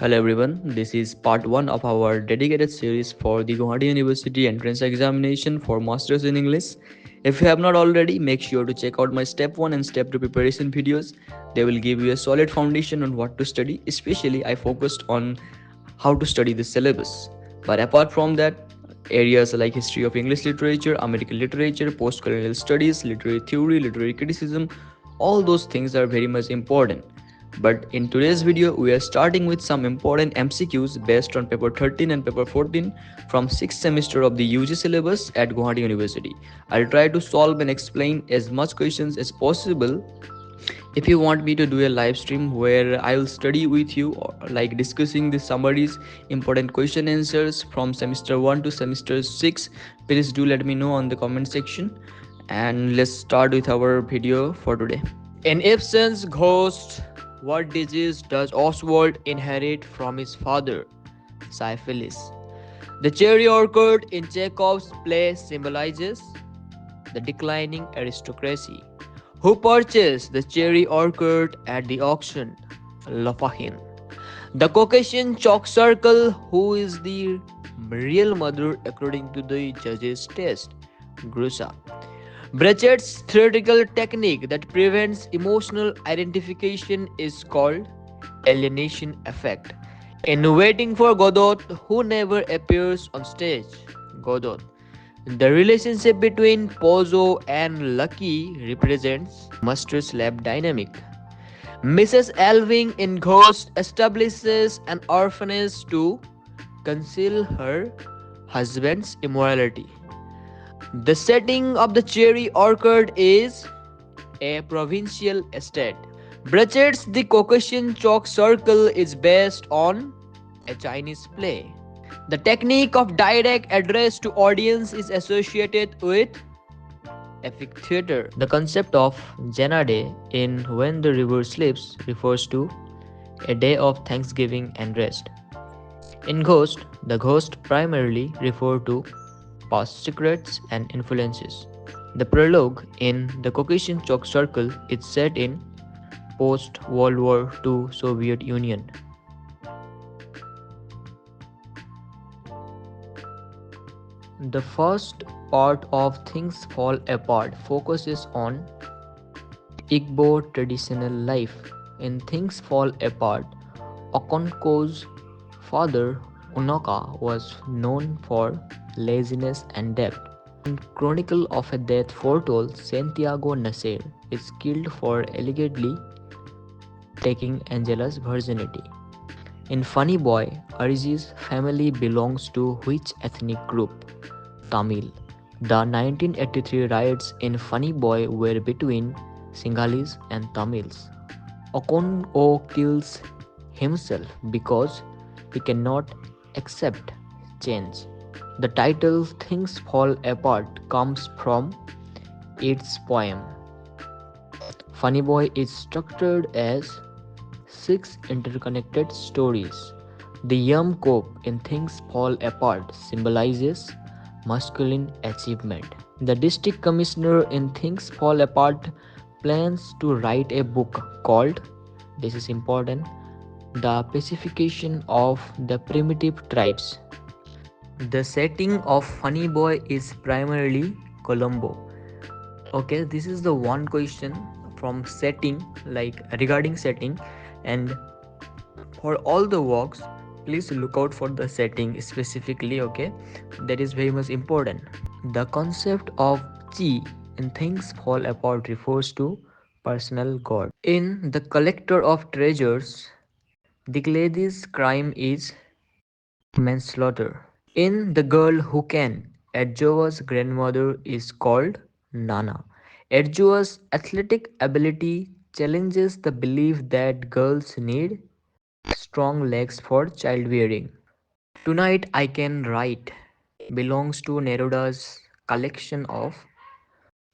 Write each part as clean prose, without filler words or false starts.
Hello everyone, this is part 1 of our dedicated series for the Gauhati University entrance examination for Masters in English. If you have not already, make sure to check out my step 1 and step 2 preparation videos. They will give you a solid foundation on what to study, especially I focused on how to study the syllabus. But apart from that, areas like history of English literature, American literature, post-colonial studies, literary theory, literary criticism, all those things are very much important. But in today's video, we are starting with some important MCQs based on paper 13 and paper 14 from 6th semester of the UG syllabus at Gauhati University. I'll try to solve and explain as much questions as possible. If you want me to do a live stream where I will study with you, or like discussing the summaries, important question answers from semester 1 to semester 6, please do let me know on the comment section. And let's start with our video for today. In Ibsen's Ghost, what disease does Oswald inherit from his father? Syphilis. The cherry orchard in Chekhov's play symbolizes the declining aristocracy. Who purchased the cherry orchard at the auction? Lafahin. The Caucasian chalk circle, who is the real mother according to the judge's test? Grusa. Brechet's theoretical technique that prevents emotional identification is called alienation effect. In Waiting for Godot, who never appears on stage? Godot. The relationship between Pozo and Lucky represents Master's Lab dynamic. Mrs. Alving in Ghost establishes an orphanage to conceal her husband's immorality. The setting of the cherry orchard is a provincial estate. Brechet's The Caucasian Chalk Circle is based on a Chinese play. The technique of direct address to audience is associated with epic theater. The concept of Jena Day in When the River Sleeps refers to a day of thanksgiving and rest. In Ghost, the ghost primarily refer to past secrets and influences. The prologue in The Caucasian Chalk Circle is set in post-World War II Soviet Union. The first part of Things Fall Apart focuses on Igbo traditional life. In Things Fall Apart, Okonko's father, Unoka, was known for laziness and debt. In Chronicle of a Death Foretold, Santiago Nasser is killed for allegedly taking Angela's virginity. In Funny Boy, Arji's family belongs to which ethnic group? Tamil. The 1983 riots in Funny Boy were between Sinhalese and Tamils. Okonkwo kills himself because he cannot accept change. The title Things Fall Apart comes from its poem. Funny Boy is structured as 6 interconnected stories. The Yum Cope in Things Fall Apart symbolizes masculine achievement. The district commissioner in Things Fall Apart plans to write a book called, this is important, The Pacification of the Primitive Tribes. The setting of Funny Boy is primarily Colombo. Okay, this is the one question from setting, like regarding setting, and for all the works please look out for the setting specifically. Okay, that is very much important. The concept of chi in Things Fall Apart refers to personal god. In The Collector of Treasures, the lady's crime is manslaughter. In The Girl Who Can, Adjoa's grandmother is called Nana. Adjoa's athletic ability challenges the belief that girls need strong legs for childbearing. Tonight I Can Write belongs to Neruda's collection of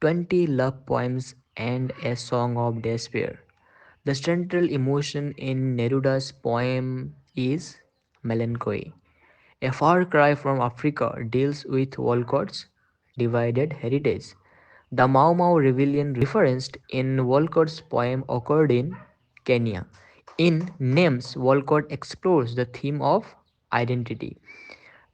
20 love poems and a song of despair. The central emotion in Neruda's poem is melancholy. A Far Cry from Africa deals with Walcott's divided heritage. The Mau Mau rebellion referenced in Walcott's poem occurred in Kenya. In Names, Walcott explores the theme of identity.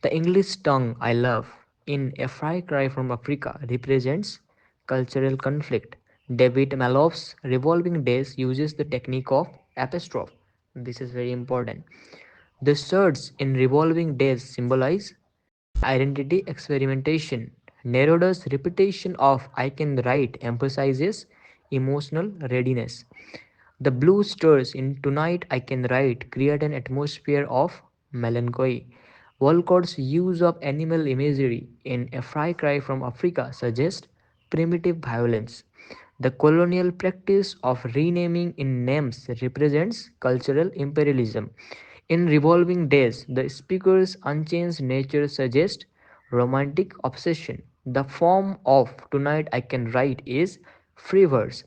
The English tongue I love in A Far Cry from Africa represents cultural conflict. David Maloff's Revolving Days uses the technique of apostrophe. This is very important. The surds in Revolving Days symbolize identity experimentation. Neruda's repetition of I can write emphasizes emotional readiness. The blue stars in Tonight I Can Write create an atmosphere of melancholy. Walcott's use of animal imagery in A Far Cry from Africa suggests primitive violence. The colonial practice of renaming in names represents cultural imperialism. In Revolving Days, the speaker's unchanged nature suggests romantic obsession. The form of Tonight I Can Write is free verse,